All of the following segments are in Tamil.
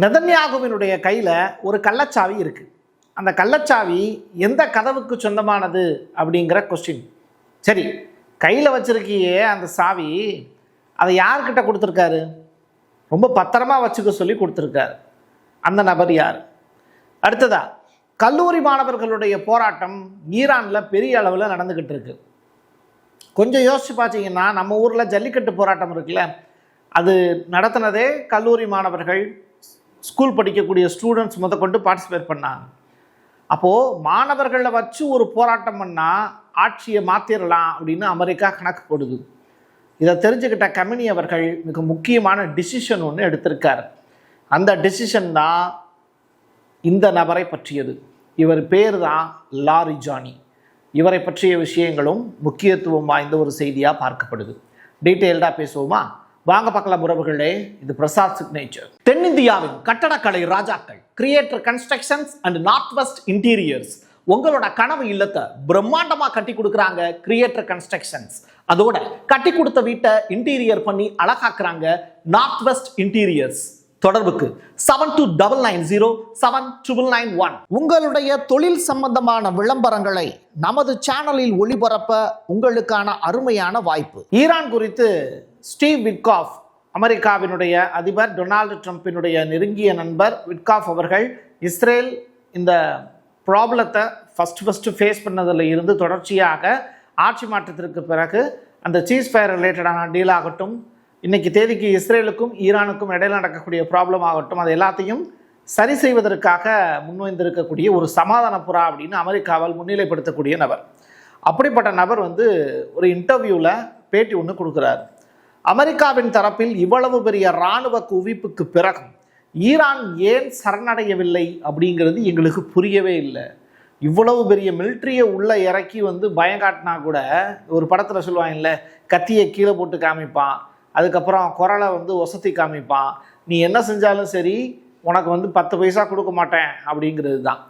நெதன்யாகுவினுடைய கையில் ஒரு கள்ளச்சாவி இருக்குது. அந்த கள்ளச்சாவி எந்த கதவுக்கு சொந்தமானது அப்படிங்கிற கொஸ்டின். சரி, கையில் வச்சிருக்கியே அந்த சாவி, அதை யார்கிட்ட கொடுத்துருக்காரு? ரொம்ப பத்திரமா வச்சுக்க சொல்லி கொடுத்துருக்காரு. அந்த நபர் யார்? அடுத்ததா, கல்லூரி மாணவர்களுடைய போராட்டம் ஈரானில் பெரிய அளவில் நடந்துக்கிட்டு இருக்கு. கொஞ்சம் யோசிச்சு பார்த்தீங்கன்னா, நம்ம ஊரில் ஜல்லிக்கட்டு போராட்டம் இருக்குல்ல, அது நடத்தினதே கல்லூரி மாணவர்கள், ஸ்கூல் படிக்கக்கூடிய ஸ்டூடெண்ட்ஸ் முதற்கொண்டு பார்ட்டிசிபேட் பண்ணாங்க. அப்போது மாணவர்களை வச்சு ஒரு போராட்டம் பண்ணால் ஆட்சியை மாற்றிடலாம் அப்படின்னு அமெரிக்கா கணக்கு போடுது. இதை தெரிஞ்சுக்கிட்ட கமினி அவர்கள் மிக முக்கியமான டிசிஷன் ஒன்று எடுத்திருக்கார். அந்த டிசிஷன் தான் இந்த நபரை பற்றியது. இவர் பேர் தான் லாரிஜானி. இவரை பற்றிய விஷயங்களும் முக்கியத்துவம் வாய்ந்த ஒரு செய்தியாக பார்க்கப்படுது. டீட்டெயில்டாக பேசுவோமா? வாங்க பார்க்கலாம் உறவுகளே. இது பிரசாத் சிக்னேச்சர். தென்னிந்தியாவின் கட்டடக்கலை ராஜாக்கள் creator constructions and north west interiors உங்களோட கனவு இல்லத்தை பிரம்மாண்டமாக கட்டி கொடுக்குறாங்க கிரியேட்டர் கன்ஸ்ட்ரக்ஷன்ஸ். அதோட கட்டி கொடுத்த வீட்டை இன்டீரியர் பண்ணி அழகாக்குறாங்க நார்த் வெஸ்ட் இன்டீரியர்ஸ். தொடர்புக்கு 72907991. உங்களுடைய தொழில் சம்பந்தமான விளம்பரங்களை நமது சேனலில் ஒளிபரப்ப உங்களுக்கான அருமையான வாய்ப்பு. ஈரான் குறித்து ஸ்டீவ் விட்காஃப், அமெரிக்காவினுடைய அதிபர் டொனால்டு ட்ரம்பினுடைய நெருங்கிய நண்பர் விட்காஃப் அவர்கள் இஸ்ரேல் இந்த ப்ராப்ளத்தை ஃபஸ்ட்டு ஃபேஸ் பண்ணதில் இருந்து தொடர்ச்சியாக ஆட்சி மாற்றத்திற்கு பிறகு அந்த சீஸ் ஃபயர் ரிலேட்டடான டீல் ஆகட்டும், இன்றைக்கி தேதிக்கு இஸ்ரேலுக்கும் ஈரானுக்கும் இடையில் நடக்கக்கூடிய ப்ராப்ளம் ஆகட்டும், அது எல்லாத்தையும் சரி செய்வதற்காக முன்வைந்திருக்கக்கூடிய ஒரு சமாதான புறா அப்படின்னு அமெரிக்காவால் முன்னிலைப்படுத்தக்கூடிய நபர். அப்படிப்பட்ட நபர் ஒரு இன்டர்வியூவில் பேட்டி ஒன்று கொடுக்குறாரு. அமெரிக்காவின் தரப்பில் இவ்வளவு பெரிய இராணுவ குவிப்புக்கு பிறகு ஈரான் ஏன் சரணடையவில்லை அப்படிங்கிறது எங்களுக்கு புரியவே இல்லை. இவ்வளவு பெரிய மிலிட்ரியை உள்ளே இறக்கி பயம் காட்டினா கூட, ஒரு படத்தில் சொல்லுவாங்கல்ல, கத்தியை கீழே போட்டு காமிப்பான், அதுக்கப்புறம் குரலை ஒசத்தி காமிப்பான், நீ என்ன செஞ்சாலும் சரி உனக்கு 10 பைசா கொடுக்க மாட்டேன் அப்படிங்கிறது தான்.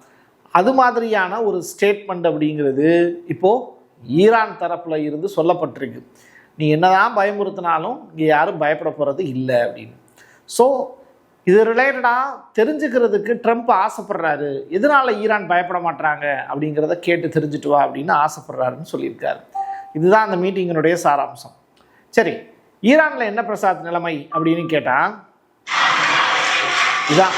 அது மாதிரியான ஒரு ஸ்டேட்மெண்ட் அப்படிங்கிறது இப்போது ஈரான் தரப்பில் இருந்து சொல்லப்பட்டிருக்கு. நீ என்னதான் பயமுறுத்தினாலும் இங்கே யாரும் பயப்பட போகிறது இல்லை அப்படின்னு. ஸோ இது ரிலேட்டடாக தெரிஞ்சுக்கிறதுக்கு ட்ரம்ப் ஆசைப்படுறாரு. எதனால் ஈரான் பயப்பட மாட்டாங்க அப்படிங்கிறத கேட்டு தெரிஞ்சுட்டு வா அப்படின்னு ஆசைப்படுறாருன்னு சொல்லியிருக்காரு. இதுதான் அந்த மீட்டிங்கினுடைய சாராம்சம். சரி, ஈரானில் என்ன பிரசாத் நிலைமை அப்படின்னு கேட்டால் இதான்.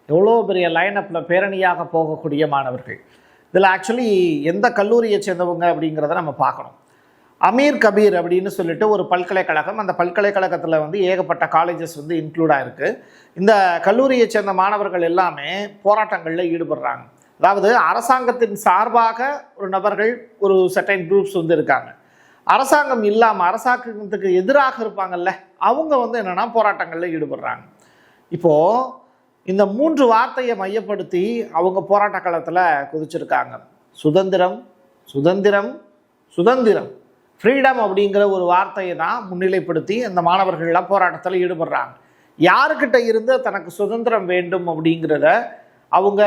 எவ்வளோ பெரிய லைனப்பில் பேரணியாக போகக்கூடிய மாணவர்கள். இதில் ஆக்சுவலி எந்த கல்லூரியை சேர்ந்தவங்க அப்படிங்கிறத நம்ம பார்க்கணும். அமீர் கபீர் அப்படின்னு சொல்லிட்டு ஒரு பல்கலைக்கழகம், அந்த பல்கலைக்கழகத்தில் ஏகப்பட்ட காலேஜஸ் இன்க்ளூட் ஆகிருக்கு. இந்த கல்லூரியை சேர்ந்த மாணவர்கள் எல்லாமே போராட்டங்களில் ஈடுபடுறாங்க. அதாவது அரசாங்கத்தின் சார்பாக ஒரு நபர்கள், ஒரு செர்டைன் குரூப்ஸ் இருக்காங்க. அரசாங்கம் இல்லாமல் அரசாங்கத்துக்கு எதிராக இருப்பாங்கல்ல, அவங்க என்னென்னா போராட்டங்களில் ஈடுபடுறாங்க. இப்போது இந்த 3 வார்த்தையை மையப்படுத்தி அவங்க போராட்ட காலத்தில் குதிச்சிருக்காங்க. சுதந்திரம், சுதந்திரம், சுதந்திரம், ஃப்ரீடம் அப்படிங்கிற ஒரு வார்த்தையை தான் முன்னிலைப்படுத்தி அந்த மாணவர்கள்லாம் போராட்டத்தில் ஈடுபடுறாங்க. யாருக்கிட்ட இருந்து தனக்கு சுதந்திரம் வேண்டும் அப்படிங்கிறத அவங்க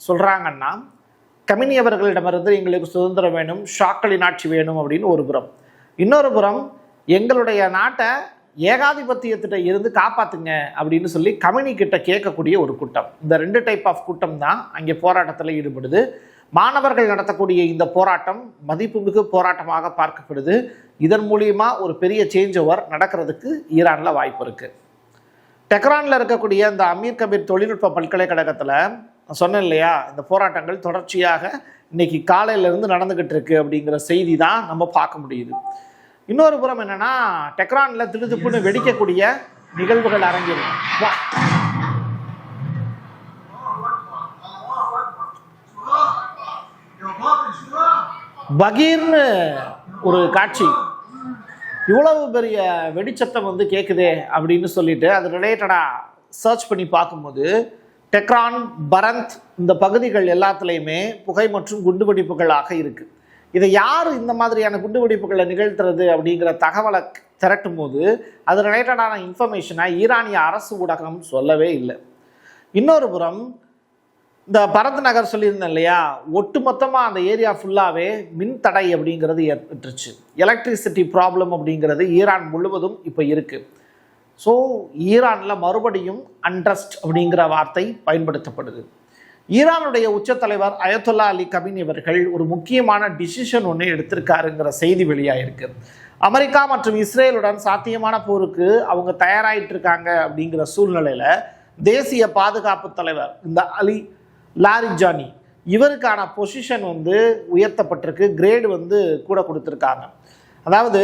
சொல்கிறாங்கன்னா, கமினி அவர்களிடமிருந்து எங்களுக்கு சுதந்திரம் வேணும், ஷாக்களின் ஆட்சி வேணும் அப்படின்னு ஒரு புறம். இன்னொரு புறம் எங்களுடைய நாட்டை ஏகாதிபத்தியத்திட்ட இருந்து காப்பாற்றுங்க அப்படின்னு சொல்லி கமினி கிட்ட கேட்கக்கூடிய ஒரு கூட்டம். இந்த 2 டைப் ஆஃப் கூட்டம் தான் அங்கே போராட்டத்தில் ஈடுபடுது. மாணவர்கள் நடத்தக்கூடிய இந்த போராட்டம் மதிப்புமிகு போராட்டமாக பார்க்கப்படுது. இதன் மூலியமாக ஒரு பெரிய சேஞ்ச் ஓவர் நடக்கிறதுக்கு ஈரானில் வாய்ப்பு இருக்குது. டெஹ்ரானில் இருக்கக்கூடிய இந்த அமீர் கபீர் தொழில்நுட்ப பல்கலைக்கழகத்தில் சொன்னேன் இல்லையா, இந்த போராட்டங்கள் தொடர்ச்சியாக இன்னைக்கு காலையிலேருந்து நடந்துக்கிட்டு இருக்கு அப்படிங்கிற செய்தி தான் நம்ம பார்க்க முடியுது. இன்னொரு புறம் என்னன்னா, டெஹ்ரானில் திடுதிப்புன்னு வெடிக்கக்கூடிய நிகழ்வுகள் அரங்கிடும். பகீர்னு ஒரு காட்சி, இவ்வளவு பெரிய வெடிச்சத்தம் கேட்குதே அப்படின்னு சொல்லிட்டு அது ரிலேட்டடாக சர்ச் பண்ணி பார்க்கும்போது டெஹ்ரான், பரந்த் இந்த பகுதிகள் எல்லாத்துலேயுமே புகை மற்றும் குண்டுவெடிப்புகளாக இருக்குது. இதை யார் இந்த மாதிரியான குண்டுவெடிப்புகளை நிகழ்த்துறது அப்படிங்கிற தகவலை திரட்டும் போது அது ரிலேட்டடான இன்ஃபர்மேஷனை ஈரானிய அரசு ஊடகம் சொல்லவே இல்லை. இன்னொரு புறம் இந்த பரத் நகர் சொல்லியிருந்தேன் இல்லையா, ஒட்டுமொத்தமாக அந்த ஏரியா ஃபுல்லாகவே மின் தடை அப்படிங்கிறது ஏற்பட்டுருச்சு. எலக்ட்ரிசிட்டி ப்ராப்ளம் அப்படிங்கிறது ஈரான் முழுவதும் இப்போ இருக்குது. ஸோ ஈரானில் மறுபடியும் அன்ட்ரஸ்ட் அப்படிங்கிற வார்த்தை பயன்படுத்தப்படுது. ஈரானுடைய உச்சத்தலைவர் அயத்துல்லா அலி கமீனி அவர்கள் ஒரு முக்கியமான டிசிஷன் ஒன்று எடுத்திருக்காருங்கிற செய்தி வெளியாயிருக்கு. அமெரிக்கா மற்றும் இஸ்ரேலுடன் சாத்தியமான போருக்கு அவங்க தயாராகிட்டு இருக்காங்க அப்படிங்கிற சூழ்நிலையில் தேசிய பாதுகாப்பு தலைவர் இந்த லாரிஜானி இவருக்கான பொசிஷன் வந்து உயர்த்தப்பட்டிருக்கு, கிரேடு வந்து கூட கொடுத்துருக்காங்க. அதாவது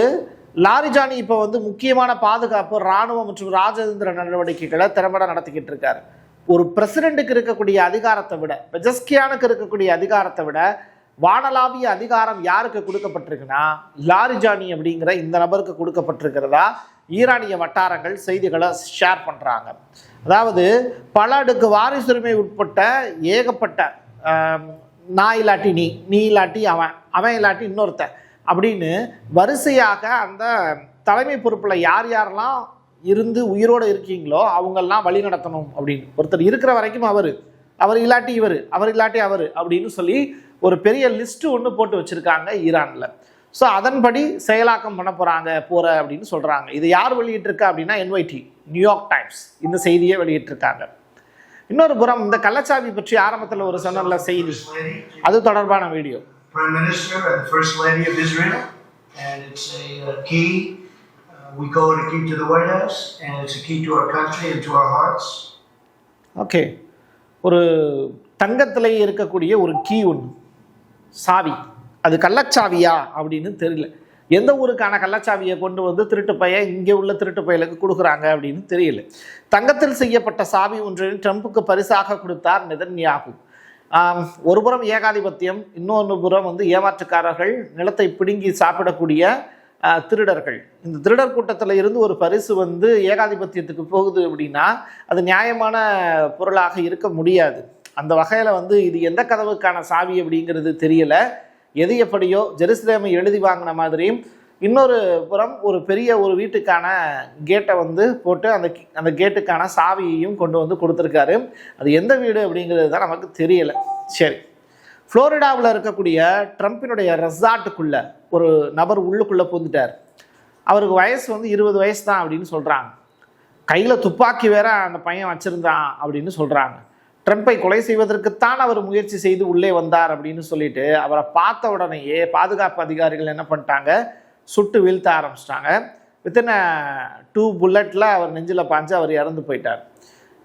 லாரிஜானி இப்போ வந்து முக்கியமான பாதுகாப்பு, இராணுவம் மற்றும் ராஜதந்திர நடவடிக்கைகளை திறம்பட நடத்திக்கிட்டு இருக்காரு. ஒரு பிரசிடென்ட்டுக்கு இருக்கக்கூடிய அதிகாரத்தை விட, பெஜஸ்கியானுக்கு இருக்கக்கூடிய அதிகாரத்தை விட வானளாவிய அதிகாரம் யாருக்கு கொடுக்கப்பட்டிருக்குன்னா லாரிஜானி அப்படிங்கிற இந்த நபருக்கு கொடுக்கப்பட்டிருக்கிறதா ஈரானிய வட்டாரங்கள் செய்திகளை ஷேர் பண்ணுறாங்க. அதாவது பல அடுக்கு வாரிசுரிமை உட்பட்ட ஏகப்பட்ட நான் இல்லாட்டி நீ இல்லாட்டி அவன் இல்லாட்டி இன்னொருத்தன் அப்படின்னு வரிசையாக அந்த தலைமை பொறுப்பில் யார் யாரெல்லாம் இருந்து உயிரோடு இருக்கீங்களோ அவங்கெல்லாம் வழி நடத்தணும் அப்படின்னு. ஒருத்தர் இருக்கிற வரைக்கும் அவர் இல்லாட்டி அவர் இல்லாட்டி அவர் அப்படின்னு சொல்லி ஒரு பெரிய லிஸ்ட்டு ஒன்று போட்டு வச்சுருக்காங்க ஈரானில். ஸோ அதன்படி செயலாக்கம் பண்ண போகிற அப்படின்னு சொல்கிறாங்க. இது யார் வெளியிட்டிருக்கா அப்படின்னா NYT, நியூயார்க் டைம்ஸ் இந்த செய்தியை வெளியிட்டிருக்காங்க. இன்னொரு புறம் இந்த கள்ளச்சாவி பற்றி ஆரம்பத்தில் ஒரு சொன்ன செய்தி, அது தொடர்பான video. Prime Minister and the First Lady of Israel, and it's a key. We call it a key to the White House, and it's a key to our country and to our hearts. Okay, ஒரு தங்கத்தில் இருக்கக்கூடிய ஒரு கீ ஒன்று, சாவி. அது கள்ளச்சாவியா அப்படின்னு தெரியல. எந்த ஊருக்கான கள்ளச்சாவியை கொண்டு வந்து திருட்டு பையன் இங்கே உள்ள திருட்டு பையலுக்கு கொடுக்குறாங்க அப்படின்னு தெரியல. தங்கத்தில் செய்யப்பட்ட சாவி ஒன்றை ட்ரம்புக்கு பரிசாக கொடுத்தார் நெதன்யாகு. ஒரு புறம் ஏகாதிபத்தியம், இன்னொன்று புறம் வந்து ஏமாற்றுக்காரர்கள், நிலத்தை பிடுங்கி சாப்பிடக்கூடிய திருடர்கள். இந்த திருடர் கூட்டத்தில் இருந்து ஒரு பரிசு வந்து ஏகாதிபத்தியத்துக்கு போகுது அப்படின்னா அது நியாயமான பொருளாக இருக்க முடியாது. அந்த வகையில் வந்து இது எந்த கதவுக்கான சாவி அப்படிங்கிறது தெரியல. எது எப்படியோ ஜெருசலேமை எழுதி வாங்கின மாதிரியும் இன்னொரு புறம் ஒரு பெரிய ஒரு வீட்டுக்கான கேட்டை வந்து போட்டு அந்த கேட்டுக்கான சாவியையும் கொண்டு வந்து கொடுத்துருக்காரு. அது எந்த வீடு அப்படிங்கிறது தான் நமக்கு தெரியலை. சரி, ஃப்ளோரிடாவில் இருக்கக்கூடிய ட்ரம்பினுடைய ரெசார்ட்டுக்குள்ளே ஒரு நபர் உள்ளுக்குள்ளே புகுந்துட்டார். அவருக்கு வயசு வந்து 20 வயசு தான் அப்படின்னு சொல்கிறாங்க. கையில் துப்பாக்கி வேற அந்த பையன் வச்சுருந்தான் அப்படின்னு சொல்கிறாங்க. ட்ரம்பை கொலை செய்வதற்குத்தான் அவர் முயற்சி செய்து உள்ளே வந்தார் அப்படின்னு சொல்லிட்டு அவரை பார்த்த உடனேயே பாதுகாப்பு அதிகாரிகள் என்ன பண்ணிட்டாங்க, சுட்டு வீழ்த்த ஆரம்பிச்சிட்டாங்க. வித்தின் 2 புல்லட்டில் அவர் நெஞ்சில் பாஞ்சு அவர் இறந்து போயிட்டார்.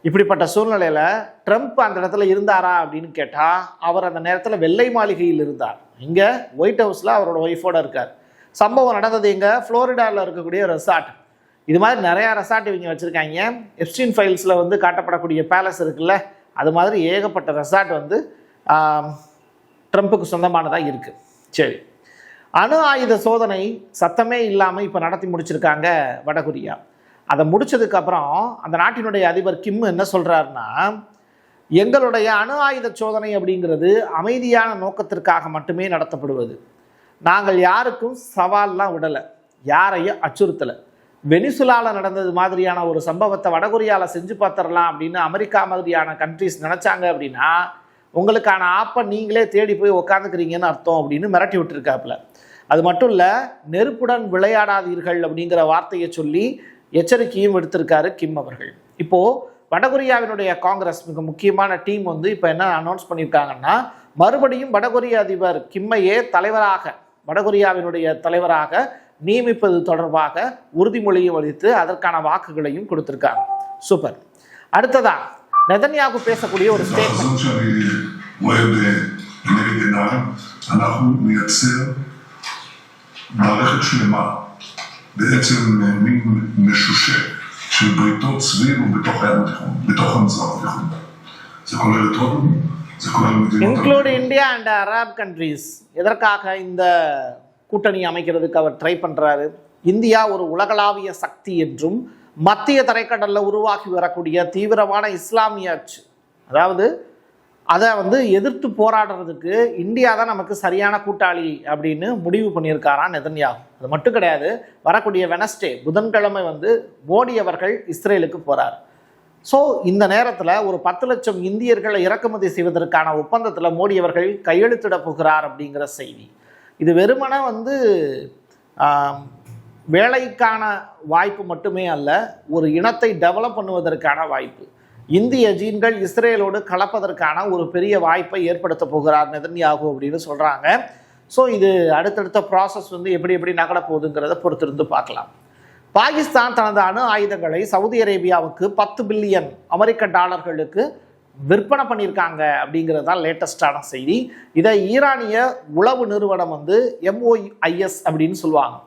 இப்படிப்பட்ட சூழ்நிலையில் ட்ரம்ப் அந்த இடத்துல இருந்தாரா அப்படின்னு கேட்டால் அவர் அந்த நேரத்தில் வெள்ளை மாளிகையில் இருந்தார். இங்கே ஒயிட் ஹவுஸில் அவரோட ஒய்ஃபோடு இருக்கார். சம்பவம் நடந்தது எங்கே, ஃப்ளோரிடாவில் இருக்கக்கூடிய ரெசார்ட். இது மாதிரி நிறையா ரெசார்ட் இவங்க வச்சுருக்காங்க. எப்ஸ்டீன் ஃபைல்ஸில் வந்து காட்டப்படக்கூடிய பேலஸ் இருக்குல்ல, அது மாதிரி ஏகப்பட்ட ரெசார்ட் வந்து ட்ரம்ப்புக்கு சொந்தமானதாக இருக்குது. சரி, அணு ஆயுத சோதனை சத்தமே இல்லாமல் இப்போ நடத்தி முடிச்சிருக்காங்க வடகொரியா. அதை முடித்ததுக்கப்புறம் அந்த நாட்டினுடைய அதிபர் கிம் என்ன சொல்கிறாருன்னா, எங்களுடைய அணு ஆயுத சோதனை அப்படிங்கிறது அமைதியான நோக்கத்திற்காக மட்டுமே நடத்தப்படுவது. நாங்கள் யாருக்கும் சவால்லாம் விடலை, யாரையும் அச்சுறுத்தலை. வெனிசுலாவில் நடந்தது மாதிரியான ஒரு சம்பவத்தை வடகொரியாவில் செஞ்சு பார்த்துடலாம் அப்படின்னு அமெரிக்கா மாதிரியான கண்ட்ரிஸ் நினச்சாங்க அப்படின்னா உங்களுக்கான ஆப்பை நீங்களே தேடி போய் உக்காந்துக்கிறீங்கன்னு அர்த்தம் அப்படின்னு மிரட்டி விட்டுருக்காப்புல. அது மட்டும் இல்லை, நெருப்புடன் விளையாடாதீர்கள் அப்படிங்கிற வார்த்தையை சொல்லி எச்சரிக்கையும் எடுத்திருக்காரு கிம் அவர்கள். இப்போது வடகொரியாவினுடைய காங்கிரஸ் மிக முக்கியமான டீம் வந்து இப்போ என்ன அனௌன்ஸ் பண்ணியிருக்காங்கன்னா, மறுபடியும் வடகொரிய அதிபர் கிம்மையே வடகொரியாவினுடைய தலைவராக நியமிப்பது தொடர்பாக உறுதிமொழியும் அளித்து அதற்கான வாக்குகளையும் கொடுத்திருக்காங்க. சூப்பர். அடுத்ததா நெதன்யாகு பேசக்கூடிய ஒரு statement. בעצם מין משושה של בריתות סביב ובתוך הים התיכון, בתוך המזרח התיכון. זה כולל את הודו, זה כולל מדינות... include India and Arab countries. எதற்காக இந்த கூட்டணி அமைக்கிறதுக்கு அவர் ட்ரை பண்ணுறாரு. இந்தியா ஒரு உலகளாவிய சக்தி என்றும் மத்திய தரைக்கடலில் உருவாக்கி வரக்கூடிய தீவிரமான இஸ்லாமிய அச்சு, அதாவது அதை வந்து எதிர்த்து போராடுறதுக்கு இந்தியா தான் நமக்கு சரியான கூட்டாளி அப்படின்னு முடிவு பண்ணியிருக்காராம் நெதன்யாகு. அது மட்டும் கிடையாது, வரக்கூடிய வெனஸ்டே புதன்கிழமை வந்து மோடி அவர்கள் இஸ்ரேலுக்கு போகிறார். ஸோ இந்த நேரத்தில் ஒரு 10 லட்சம் இந்தியர்களை இறக்குமதி செய்வதற்கான ஒப்பந்தத்தில் மோடி அவர்கள் கையெழுத்திட போகிறார் அப்படிங்கிற செய்தி. இது வெறுமனே வேலைக்கான வாய்ப்பு மட்டுமே அல்ல, ஒரு இனத்தை டெவலப் பண்ணுவதற்கான வாய்ப்பு. இந்திய ஜீன்கள் இஸ்ரேலோடு கலப்பதற்கான ஒரு பெரிய வாய்ப்பை ஏற்படுத்த போகிறார் நெதன்யாகு அப்படின்னு சொல்கிறாங்க. ஸோ இது அடுத்தடுத்த ப்ராசஸ் எப்படி நகர போகுதுங்கிறத பொறுத்திருந்து பார்க்கலாம். பாகிஸ்தான் தனது அணு ஆயுதங்களை சவுதி அரேபியாவுக்கு 10 பில்லியன் அமெரிக்க டாலர்களுக்கு விற்பனை பண்ணியிருக்காங்க அப்படிங்கிறது தான் லேட்டஸ்டான செய்தி. இதை ஈரானிய உளவு நிறுவனம் MOIS அப்படின்னு சொல்லுவாங்க.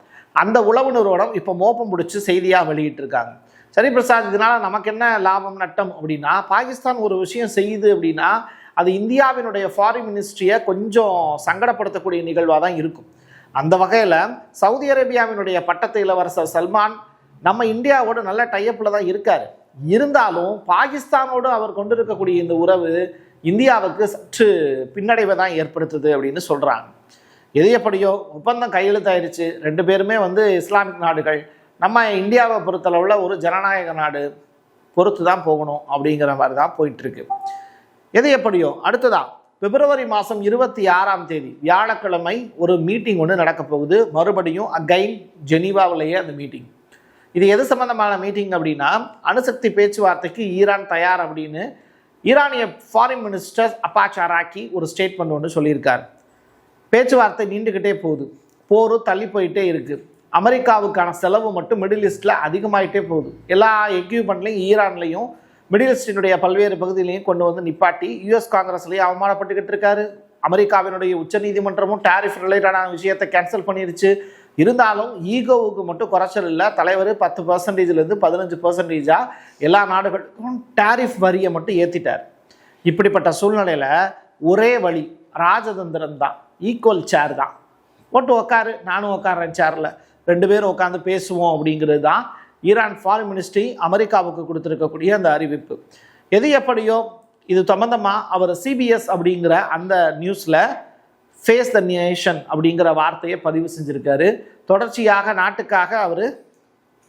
அந்த உளவு நிறுவனம் இப்போ மோப்பம் பிடிச்சி செய்தியாக வெளியிட்டிருக்காங்க. சரி பிரசாத், இதனால் நமக்கு என்ன லாபம் நட்டம் அப்படின்னா, பாகிஸ்தான் ஒரு விஷயம் செய்யுது அப்படின்னா அது இந்தியாவினுடைய ஃபாரின் மினிஸ்ட்ரியை கொஞ்சம் சங்கடப்படுத்தக்கூடிய நிகழ்வாக தான் இருக்கும். அந்த வகையில் சவுதி அரேபியாவினுடைய பட்டத்து இளவரசர் சல்மான் நம்ம இந்தியாவோட நல்ல டைப்பில் தான் இருக்கார். இருந்தாலும் பாகிஸ்தானோடு அவர் கொண்டிருக்கக்கூடிய இந்த உறவு இந்தியாவுக்கு சற்று பின்னடைவை தான் ஏற்படுத்துது அப்படின்னு சொல்கிறாங்க. எது எப்படியோ ஒப்பந்தம் கையெழுத்தாயிருச்சு. 2 பேருமே இஸ்லாமிக் நாடுகள். நம்ம இந்தியாவை பொறுத்தளவில் ஒரு ஜனநாயக நாடு, பொறுத்து தான் போகணும் அப்படிங்கிற மாதிரி தான் போயிட்டுருக்கு. எது எப்படியோ அடுத்ததான் பிப்ரவரி மாதம் 26ஆம் தேதி வியாழக்கிழமை ஒரு மீட்டிங் நடக்க போகுது. மறுபடியும் அகைன் ஜெனீவாவிலேயே அந்த மீட்டிங். இது எது சம்பந்தமான மீட்டிங் அப்படின்னா, அணுசக்தி பேச்சுவார்த்தைக்கு ஈரான் தயார் அப்படின்னு ஈரானிய ஃபாரின் மினிஸ்டர் அப்பாஸ் அராக்சி ஒரு ஸ்டேட்மெண்ட் சொல்லியிருக்காரு. பேச்சுவார்த்தை நீண்டுக்கிட்டே போகுது, போர் தள்ளி போயிட்டே இருக்குது. அமெரிக்காவுக்கான செலவு மட்டும் மிடில் ஈஸ்டில் அதிகமாகிட்டே போகுது. எல்லா எக்யூப்மெண்ட்லையும் ஈரான்லையும் மிடில் ஈஸ்டினுடைய பல்வேறு பகுதியிலையும் கொண்டு நிப்பாட்டி யூஎஸ் காங்கிரஸ்லேயும் அவமானப்பட்டுக்கிட்டு இருக்காரு. அமெரிக்காவினுடைய உச்சநீதிமன்றமும் டேரிஃப் ரிலேட்டடான விஷயத்தை கேன்சல் பண்ணிருச்சு. இருந்தாலும் ஈகோவுக்கு மட்டும் குறைச்சல் இல்லை. தலைவர் 10%லேருந்து 15% எல்லா நாடுகளுக்கும் டேரிஃப் வரியை மட்டும் ஏற்றிட்டார். இப்படிப்பட்ட சூழ்நிலையில் ஒரே வழி ராஜதந்திரம் தான், ஈக்குவல் சேர் தான். போட்டு உக்காரு, நானும் உட்கார்றேன் சேரில், 2 பேரும் உட்காந்து பேசுவோம் அப்படிங்கிறது தான் ஈரான் ஃபாரின் மினிஸ்ட்ரி அமெரிக்காவுக்கு கொடுத்துருக்கக்கூடிய அந்த அறிவிப்பு. எது எப்படியோ இது சம்பந்தமாக அவர் CBS அப்படிங்கிற அந்த நியூஸில் ஃபேஸ் த நேஷன் அப்படிங்கிற வார்த்தையை பதிவு செஞ்சுருக்காரு. தொடர்ச்சியாக நாட்டுக்காக அவர்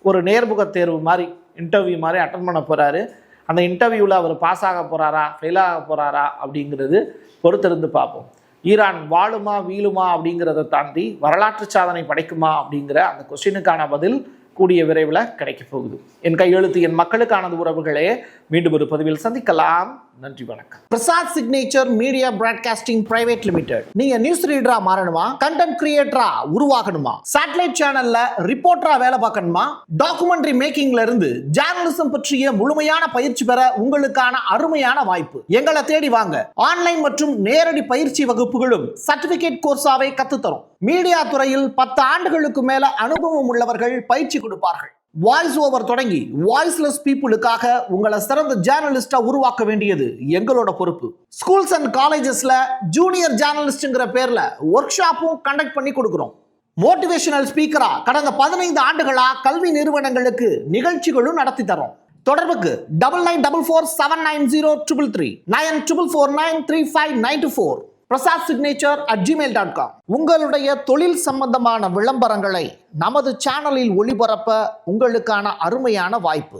ஒரு நேர்முக தேர்வு மாதிரி இன்டர்வியூ மாதிரி அட்டன் பண்ண போகிறாரு. அந்த இன்டர்வியூவில் அவர் பாஸ் ஆக போகிறாரா ஃபெயில் ஆக போகிறாரா அப்படிங்கிறது பொறுத்திருந்து பார்ப்போம். ஈரான் வாழுமா வீழுமா அப்படிங்கிறத தாண்டி வரலாற்று சாதனை படைக்குமா அப்படிங்கிற அந்த கொஸ்டினுக்கான பதில் கூடிய விரைவில் கிடைக்க போகுது. என் கையெழுத்து என் மக்களுக்கானது உறவுகளே. மீண்டும் ஒரு பதிவில் சந்திக்கலாம். நன்றி, வணக்கம். Prasad signature media broadcasting private limited. நீங்க நியூஸ் ரீடரா மாறணுமா, கண்டென்ட் கிரியேட்டரா உருவாகணுமா, சேட்டலைட் சேனல்ல ரிப்போர்ட்டரா வேலை பார்க்கணுமா, டாக்குமெண்ட்ரி மேக்கிங்ல இருந்து ஜேர்னலிசம் பற்றிய முழுமையான பயிற்சி பெற உங்களுக்கான அருமையான வாய்ப்பு. எங்களை தேடி வாங்க. ஆன்லைன் மற்றும் நேரடி பயிற்சி வகுப்புகளும் சர்டிபிகேட் கோர்ஸாவே கத்துத்தரும். மீடியா துறையில் 10 ஆண்டுகளுக்கு மேல அனுபவம் உள்ளவர்கள் பயிற்சி கொடுப்பார்கள். வாய்ஸ் ஓவர் தொடங்கி வாய்ஸ்லெஸ் பீப்புளுக்காக உங்களை சிறந்த ஜேர்னலிஸ்டா உருவாக்க வேண்டியது எங்களோட பொறுப்பு. ஸ்கூல்ஸ் அண்ட் காலேஜஸ்ல ஜூனியர் ஜேர்னலிஸ்ட்ங்கிற பேர்ல ஒர்க் ஷாப்பும் கண்டக்ட் பண்ணி கொடுக்கிறோம். மோட்டிவேஷனல் ஸ்பீக்கரா கடந்த 15 ஆண்டுகளா கல்வி நிறுவனங்களுக்கு நிகழ்ச்சிகளும் நடத்தி தரோம். தொடர்புக்கு 9944790333 94493594 prasadsignature@gmail.com. உங்களுடைய தொழில் சம்பந்தமான விளம்பரங்களை நமது சேனலில் ஒளிபரப்ப உங்களுக்கான அருமையான வாய்ப்பு.